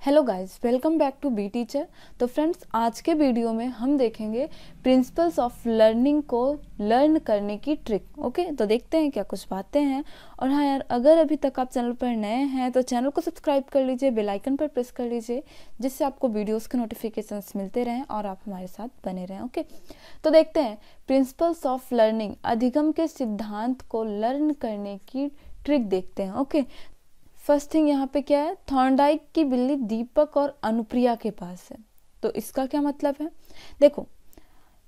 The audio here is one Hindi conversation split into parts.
Hello guys, welcome back to B teacher. तो फ्रेंड्स, आज के वीडियो में हम देखेंगे प्रिंसिपल्स ऑफ लर्निंग को लर्न करने की ट्रिक। ओके, तो देखते हैं क्या कुछ बातें हैं। और हाँ यार, अगर अभी तक आप चैनल पर नए हैं तो चैनल को सब्सक्राइब कर लीजिए, बेल आइकन पर प्रेस कर लीजिए, जिससे आपको वीडियोस के नोटिफिकेशंस मिलते रहें और आप हमारे साथ बने रहें। ओके, तो देखते हैं प्रिंसिपल्स ऑफ लर्निंग, अधिगम के सिद्धांत को लर्न करने की ट्रिक देखते हैं। ओके, फर्स्ट थिंग यहाँ पे क्या है, थॉर्नडाइक की बिल्ली दीपक और अनुप्रिया के पास है। तो इसका क्या मतलब है, देखो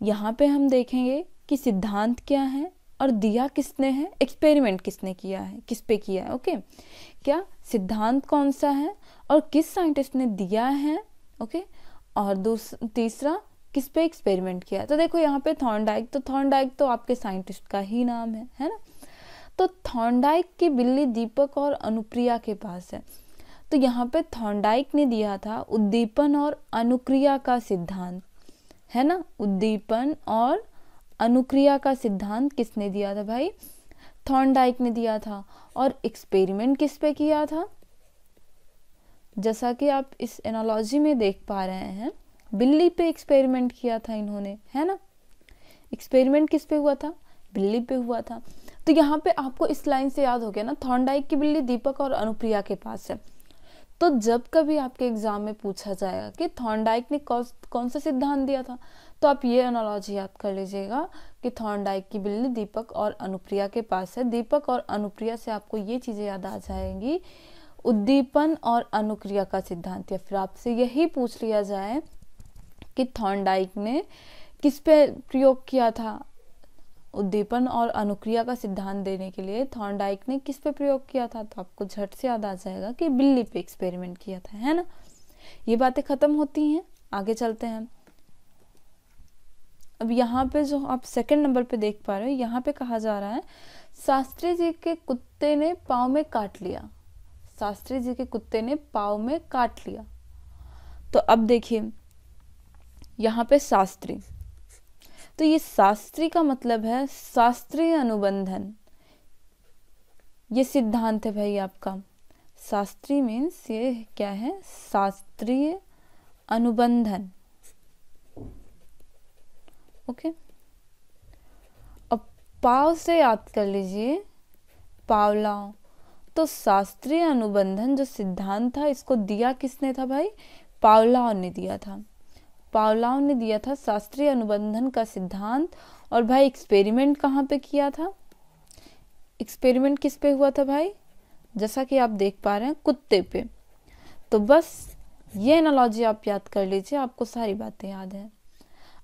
यहाँ पे हम देखेंगे कि सिद्धांत क्या है और दिया किसने है, एक्सपेरिमेंट किसने किया है, किस पे किया है। ओके, क्या सिद्धांत कौन सा है और किस साइंटिस्ट ने दिया है। ओके, और तीसरा किस पे एक्सपेरिमेंट किया है। तो देखो यहाँ पे थॉर्नडाइक तो आपके साइंटिस्ट का ही नाम है ना। तो थॉर्नडाइक की बिल्ली दीपक और अनुप्रिया के पास है। तो यहाँ पे थॉर्नडाइक ने दिया था उद्दीपन और अनुक्रिया का सिद्धांत, है ना। उद्दीपन और अनुक्रिया का सिद्धांत किसने दिया था भाई, थॉर्नडाइक ने दिया था। और एक्सपेरिमेंट किस पे किया था, जैसा कि आप इस एनालॉजी में देख पा रहे हैं, बिल्ली पे एक्सपेरिमेंट किया था इन्होंने, है ना। एक्सपेरिमेंट किस पे हुआ था, बिल्ली पे हुआ था। तो यहाँ पे आपको इस लाइन से याद हो गया ना, थॉर्नडाइक की बिल्ली दीपक और अनुप्रिया के पास है। तो जब कभी आपके एग्जाम में पूछा जाएगा कि थॉर्नडाइक ने कौन सा सिद्धांत दिया था, तो आप ये एनालॉजी याद कर लीजिएगा कि थॉर्नडाइक की बिल्ली दीपक और अनुप्रिया के पास है। दीपक और अनुप्रिया से आपको ये चीजें याद आ जाएंगी, उद्दीपन और अनुक्रिया का सिद्धांत। या फिर आपसे यही पूछ लिया जाए कि थॉर्नडाइक ने किस पे प्रयोग किया था, उद्दीपन और अनुक्रिया का सिद्धांत देने के लिए थॉर्नडाइक ने किस पे प्रयोग किया था, तो आपको झट से याद आ जाएगा कि बिल्ली पे एक्सपेरिमेंट किया था, है ना। ये बातें खत्म होती हैं, आगे चलते हैं। अब यहाँ पे जो आप सेकंड नंबर पे देख पा रहे हो, यहाँ पे कहा जा रहा है शास्त्री जी के कुत्ते ने पाँव में काट लिया। शास्त्री जी के कुत्ते ने पाँव में काट लिया। तो अब देखिए यहाँ पे शास्त्री, तो ये शास्त्री का मतलब है शास्त्रीय अनुबंधन। ये सिद्धांत है भाई आपका। शास्त्री मीन्स ये क्या है, शास्त्रीय अनुबंधन। ओके, अब पाव से याद कर लीजिए, पावलाव। तो शास्त्रीय अनुबंधन जो सिद्धांत था, इसको दिया किसने था भाई, पावलाव ने दिया था। पावलाव ने दिया था शास्त्रीय अनुबंधन का सिद्धांत। और भाई एक्सपेरिमेंट कहाँ पे किया था, एक्सपेरिमेंट किस पे हुआ था भाई, जैसा कि आप देख पा रहे हैं, कुत्ते पे। तो बस ये एनालॉजी आप याद कर लीजिए, आपको सारी बातें याद हैं।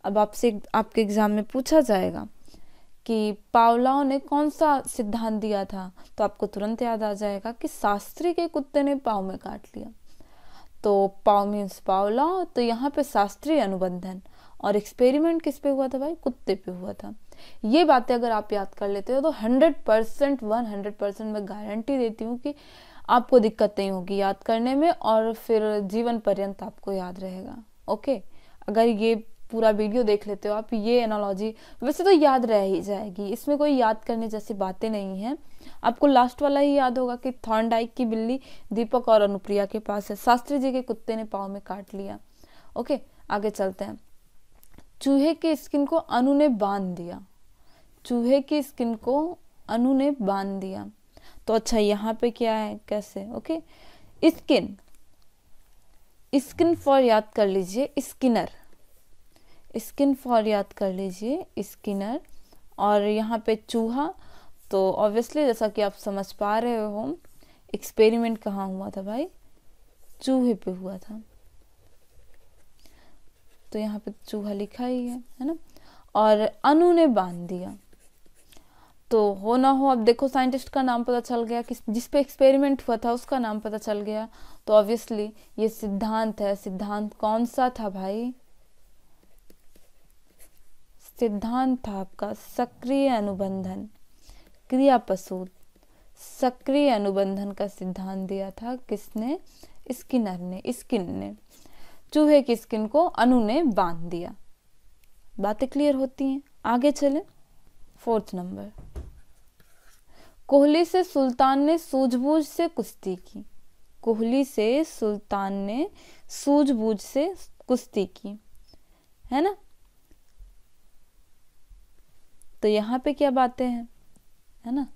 अब आपसे आपके एग्जाम में पूछा जाएगा कि पावलाव ने कौन सा सिद्धांत दिया था, तो आपको तुरंत याद आ जाएगा कि शास्त्री के कुत्ते ने पाँव में काट लिया। तो पाव मीन्स पावलाव, तो यहाँ पे शास्त्रीय अनुबंधन। और एक्सपेरिमेंट किस पे हुआ था भाई, कुत्ते पे हुआ था। ये बातें अगर आप याद कर लेते हो तो 100% मैं गारंटी देती हूँ कि आपको दिक्कत नहीं होगी याद करने में, और फिर जीवन पर्यंत आपको याद रहेगा। ओके, अगर ये पूरा वीडियो देख लेते हो आप, ये एनालॉजी वैसे तो याद रह ही जाएगी, इसमें कोई याद करने जैसी बातें नहीं है। आपको लास्ट वाला ही याद होगा कि थॉर्नडाइक की बिल्ली दीपक और अनुप्रिया के पास है, शास्त्री जी के कुत्ते ने पाँव में काट लिया। ओके, आगे चलते हैं। चूहे की स्किन को अनु ने बांध दिया। चूहे की स्किन को अनु ने बांध दिया। तो अच्छा, यहाँ पे क्या है, कैसे। ओके, स्किन, स्किन फॉर याद कर लीजिए, स्किनर। स्किन फॉर याद कर लीजिए, स्किनर। और यहाँ पे चूहा, तो ऑब्वियसली जैसा कि आप समझ पा रहे हो, एक्सपेरिमेंट कहाँ हुआ था भाई, चूहे पे हुआ था। तो यहाँ पे चूहा लिखा ही है ना। और अनु ने बांध दिया, तो हो ना हो, अब देखो साइंटिस्ट का नाम पता चल गया, जिस पे एक्सपेरिमेंट हुआ था उसका नाम पता चल गया। तो ऑब्वियसली ये सिद्धांत है। सिद्धांत कौन सा था भाई, सिद्धांत था आपका सक्रिय अनुबंधन। क्रियापसूत, सक्रिय अनुबंधन का सिद्धांत दिया था किसने, स्किनर ने। स्किन ने, चूहे की स्किन को अनु ने बांध दिया। बातें क्लियर होती हैं, आगे चले। फोर्थ नंबर, कोहली से सुल्तान ने सूझबूझ से कुश्ती की। कोहली से सुल्तान ने सूझबूझ से कुश्ती की, है ना। तो यहाँ पे क्या बातें हैं, है ना।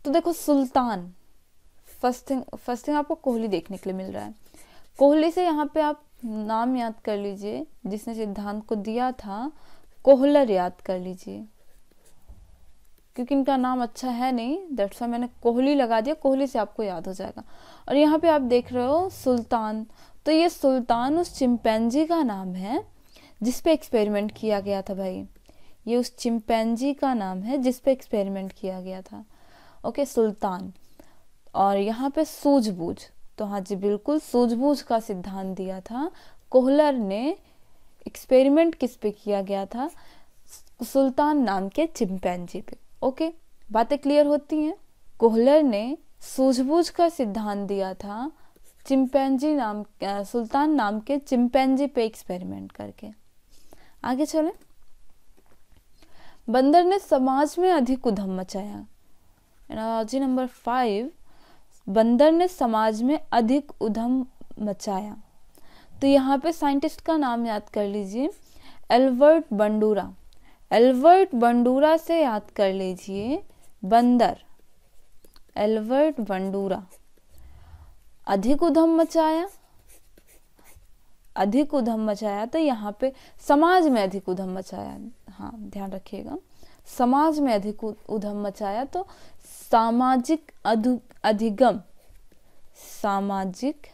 तो देखो सुल्तान, फर्स्ट थिंग आपको कोहली देखने के लिए मिल रहा है। कोहली से यहाँ पे आप नाम याद कर लीजिए, जिसने सिद्धांत को दिया था कोहलर याद कर लीजिए, क्योंकि इनका नाम अच्छा है नहीं, दैट्स व्हाई मैंने कोहली लगा दिया, कोहली से आपको याद हो जाएगा। और यहाँ पे आप देख रहे हो सुल्तान, तो ये सुल्तान उस चिंपैंजी का नाम है जिस पे एक्सपेरिमेंट किया गया था भाई, ये उस चिंपैंजी का नाम है जिस पे एक्सपेरिमेंट किया गया था। ओके, सुल्तान। और यहाँ पे सूझबूझ, तो हाँ जी बिल्कुल, सूझबूझ का सिद्धांत दिया था कोहलर ने। एक्सपेरिमेंट किस पे किया गया था, सुल्तान नाम के चिंपैंजी पे। ओके, बातें क्लियर होती हैं। कोहलर ने सूझबूझ का सिद्धांत दिया था सुल्तान नाम के चिंपैंजी पे एक्सपेरिमेंट करके। आगे चले। बंदर ने समाज में अधिक उधम मचाया। एनालॉजी नंबर 5, बंदर ने समाज में अधिक उधम मचाया। तो यहाँ पे साइंटिस्ट का नाम याद कर लीजिए, एल्बर्ट बंडूरा। एल्बर्ट बंडूरा से याद कर लीजिए बंदर, एल्बर्ट बंडूरा। अधिक उधम मचाया, अधिक उधम मचाया, तो यहाँ पे समाज में अधिक उधम मचाया, हाँ ध्यान रखिएगा, समाज में अधिक उधम मचाया। तो सामाजिक अधिगम, सामाजिक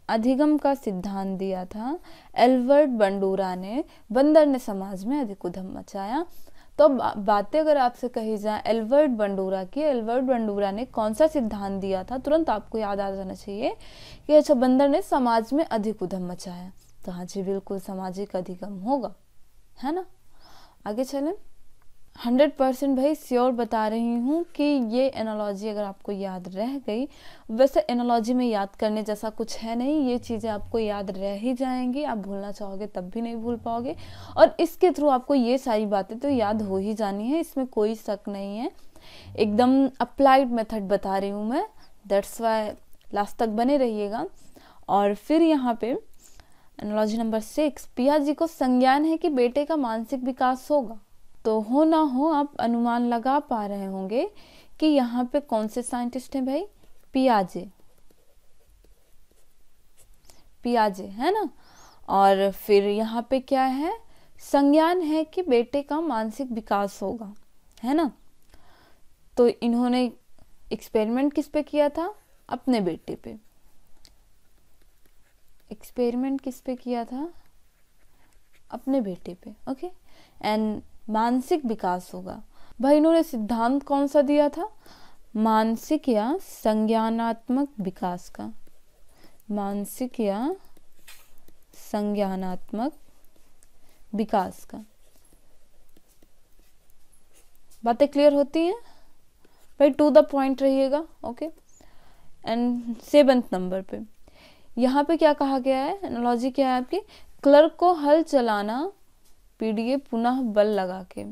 अधिगम का सिद्धांत दिया था एल्बर्ट बंडूरा ने। बंदर ने समाज में अधिक उधम मचाया। तो बातें अगर आपसे कही जाए एल्बर्ट बंडूरा की, एल्बर्ट बंडूरा ने कौन सा सिद्धांत दिया था, तुरंत आपको याद आ जाना चाहिए कि अच्छा बंदर ने समाज में अधिक उधम मचाया। तो हाँ जी बिल्कुल सामाजिक अधिगम होगा, है ना। आगे चलें। 100% भाई श्योर बता रही हूँ कि ये एनालॉजी अगर आपको याद रह गई, वैसे एनालॉजी में याद करने जैसा कुछ है नहीं, ये चीज़ें आपको याद रह ही जाएंगी, आप भूलना चाहोगे तब भी नहीं भूल पाओगे, और इसके थ्रू आपको ये सारी बातें तो याद हो ही जानी है, इसमें कोई शक नहीं है। एकदम अप्लाइड मेथड बता रही हूँ मैं, दैट्स वाई लास्ट तक बने रहिएगा। और फिर यहाँ पे एनालॉजी नंबर 6, पियाजी को संज्ञान है कि बेटे का मानसिक विकास होगा। तो हो ना हो आप अनुमान लगा पा रहे होंगे कि यहाँ पे कौन से साइंटिस्ट हैं भाई, पियाजे, पियाजे, है ना। और फिर यहाँ पे क्या है, संज्ञान है कि बेटे का मानसिक विकास होगा, है ना। तो इन्होंने एक्सपेरिमेंट किस पे किया था, अपने बेटे पे। एक्सपेरिमेंट किस पे किया था, अपने बेटे पे। ओके, एंड मानसिक विकास होगा। भाई इन्होंने सिद्धांत कौन सा दिया था, मानसिक या संज्ञानात्मक विकास का, मानसिक या संज्ञानात्मक विकास का। बातें क्लियर होती हैं भाई, टू द पॉइंट रहिएगा। ओके, एंड 7th नंबर पे यहाँ पे क्या कहा गया है, एनालॉजी क्या है आपकी, क्लर्क को हल चलाना पीडीए पुनः बल लगा के।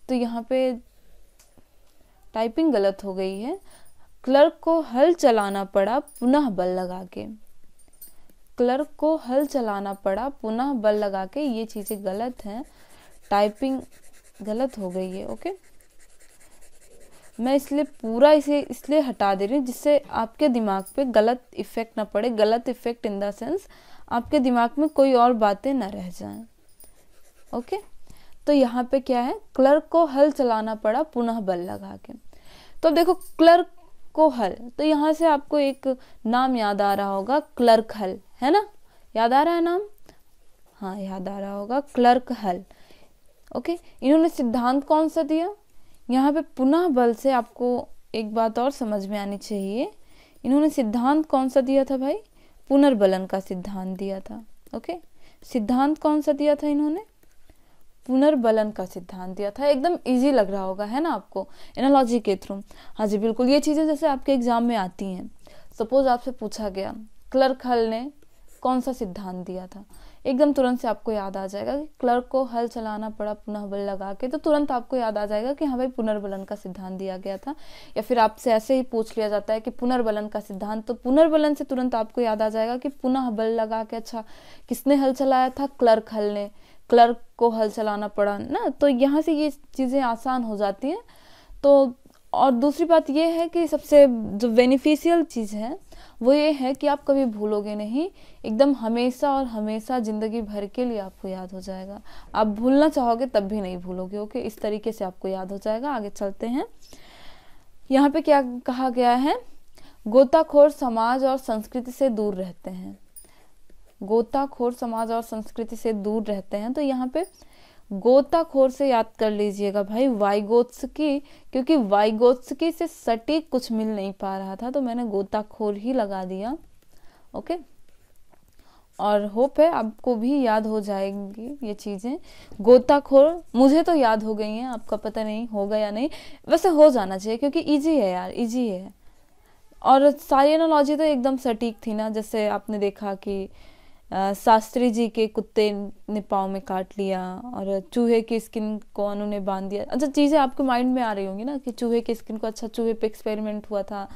तो यहाँ पे टाइपिंग गलत हो गई है, क्लर्क को हल चलाना पड़ा पुनः बल लगा के, क्लर्क को हल चलाना पड़ा पुनः बल लगा के, ये चीजें गलत हैं, टाइपिंग गलत हो गई है। ओके, मैं इसलिए पूरा इसे इसलिए हटा दे रही हूँ जिससे आपके दिमाग पे गलत इफेक्ट ना पड़े, गलत इफेक्ट इन द सेंस आपके दिमाग में कोई और बातें ना रह जाएं। ओके, तो यहाँ पे क्या है, क्लर्क को हल चलाना पड़ा पुनः बल लगा के। तो देखो क्लर्क को हल, तो यहाँ से आपको एक नाम याद आ रहा होगा, क्लर्क हल, है ना, याद आ रहा है नाम, हाँ याद आ रहा होगा, क्लर्क हल। ओके, इन्होंने सिद्धांत कौन सा दिया, यहाँ पे पुनः बल से आपको एक बात और समझ में आनी चाहिए, इन्होंने सिद्धांत कौन सा दिया था भाई, पुनर्बलन का सिद्धांत दिया था। ओके, सिद्धांत कौन सा दिया था इन्होंने, पुनर्बलन का सिद्धांत दिया था। एकदम इजी लग रहा होगा, है ना आपको, एनालॉजी के थ्रू। हाँ जी बिल्कुल, ये चीजें जैसे आपके एग्जाम में आती हैं। सपोज आपसे पूछा गया क्लर्क हल ने कौन सा सिद्धांत दिया था, एकदम तुरंत से आपको याद आ जाएगा कि क्लर्क को हल चलाना पड़ा पुनः बल लगा के, तो तुरंत आपको याद आ जाएगा कि हाँ भाई पुनर्बलन का सिद्धांत दिया गया था। या फिर आपसे ऐसे ही पूछ लिया जाता है कि पुनर्बलन का सिद्धांत, तो पुनर्बलन से तुरंत आपको याद आ जाएगा कि पुनः बल लगा के, अच्छा किसने हल चलाया था, क्लर्क हल ने, क्लर्क को हल चलाना पड़ा ना। तो यहाँ से ये चीज़ें आसान हो जाती हैं। तो और दूसरी बात ये है कि सबसे जो बेनिफिशियल चीज़ है वो ये है कि आप कभी भूलोगे नहीं, एकदम हमेशा और हमेशा ज़िंदगी भर के लिए आपको याद हो जाएगा। आप भूलना चाहोगे तब भी नहीं भूलोगे। ओके, इस तरीके से आपको याद हो जाएगा। आगे चलते हैं। यहाँ पे क्या कहा गया है, गोताखोर समाज और संस्कृति से दूर रहते हैं। गोताखोर समाज और संस्कृति से दूर रहते हैं, तो यहाँ पे गोताखोर से याद कर लीजिएगा भाई वाइगोत्स्की, क्योंकि वाइगोत्स्की से सटीक कुछ मिल नहीं पा रहा था, तो मैंने गोताखोर ही लगा दिया। ओके, और होप है आपको भी याद हो जाएंगी ये चीज़ें। गोताखोर मुझे तो याद हो गई हैं, आपका पता नहीं होगा या नहीं, वैसे हो जाना चाहिए क्योंकि इजी है यार, इजी है। और सारी एनालॉजी तो एकदम सटीक थी ना, जैसे आपने देखा कि शास्त्री जी के कुत्ते ने पाँव में काट लिया और चूहे की स्किन को अनु ने बांध दिया। अच्छा, चीज़ें आपके माइंड में आ रही होंगी ना कि चूहे की स्किन को, अच्छा चूहे पे एक्सपेरिमेंट हुआ था,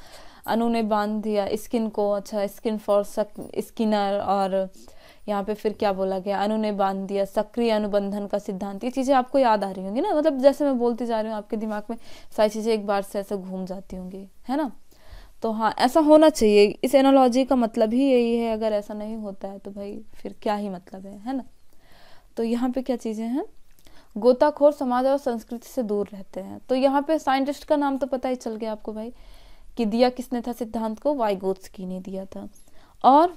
अनु ने बांध दिया स्किन को, अच्छा स्किन फॉर स्किनर, और यहाँ पे फिर क्या बोला गया, अनु ने बांध दिया सक्रिय अनुबंधन का सिद्धांत। ये चीज़ें आपको याद आ रही होंगी ना, मतलब जैसे मैं बोलती जा रही हूँ आपके दिमाग में सारी चीज़ें एक बार से ऐसे घूम जाती होंगी, है ना। तो हाँ, ऐसा होना चाहिए। इस एनालॉजी का मतलब ही यही है। अगर ऐसा नहीं होता है तो भाई फिर क्या ही मतलब है ना। तो यहाँ पे क्या चीज़ें हैं, गोताखोर समाज और संस्कृति से दूर रहते हैं। तो यहाँ पे साइंटिस्ट का नाम तो पता ही चल गया आपको भाई कि दिया किसने था सिद्धांत को, वाइगोत्स्की ने दिया था। और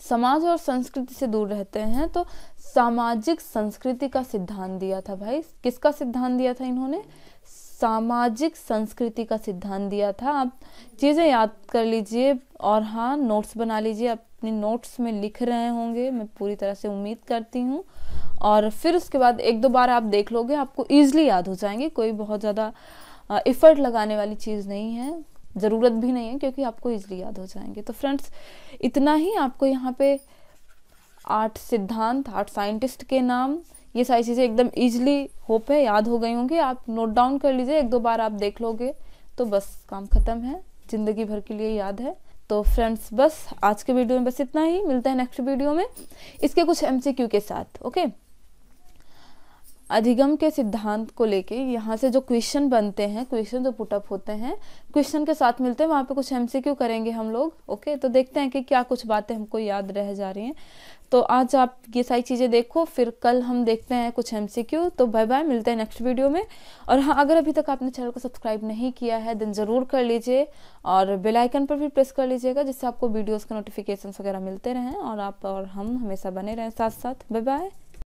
समाज और संस्कृति से दूर रहते हैं, तो सामाजिक संस्कृति का सिद्धांत दिया था भाई। किसका सिद्धांत दिया था इन्होंने, सामाजिक संस्कृति का सिद्धांत दिया था। आप चीज़ें याद कर लीजिए और हाँ नोट्स बना लीजिए, अपनी नोट्स में लिख रहे होंगे, मैं पूरी तरह से उम्मीद करती हूँ। और फिर उसके बाद एक दो बार आप देख लोगे, आपको ईजिली याद हो जाएंगे। कोई बहुत ज़्यादा एफर्ट लगाने वाली चीज़ नहीं है, ज़रूरत भी नहीं है, क्योंकि आपको ईजिली याद हो जाएंगे। तो फ्रेंड्स इतना ही, आपको यहाँ पे 8 सिद्धांत, 8 साइंटिस्ट के नाम, ये सारी चीज़ें एकदम इजीली होप है याद हो गई होंगी। आप नोट डाउन कर लीजिए, एक दो बार आप देख लोगे तो बस काम खत्म है, ज़िंदगी भर के लिए याद है। तो फ्रेंड्स बस आज के वीडियो में बस इतना ही, मिलते हैं नेक्स्ट वीडियो में इसके कुछ MCQ के साथ। ओके, अधिगम के सिद्धांत को लेके यहाँ से जो क्वेश्चन बनते हैं, क्वेश्चन जो पुटअप होते हैं, क्वेश्चन के साथ मिलते हैं, वहाँ पे कुछ MCQ करेंगे हम लोग। ओके, तो देखते हैं कि क्या कुछ बातें हमको याद रह जा रही हैं। तो आज आप ये सारी चीज़ें देखो, फिर कल हम देखते हैं कुछ MCQ। तो बाय बाय, मिलते हैं नेक्स्ट वीडियो में। और हाँ, अगर अभी तक आपने चैनल को सब्सक्राइब नहीं किया है देन ज़रूर कर लीजिए, और बेल आइकन पर भी प्रेस कर लीजिएगा, जिससे आपको वीडियोज़ के नोटिफिकेशन वगैरह मिलते रहें और आप और हम हमेशा बने रहें साथ साथ। Bye bye.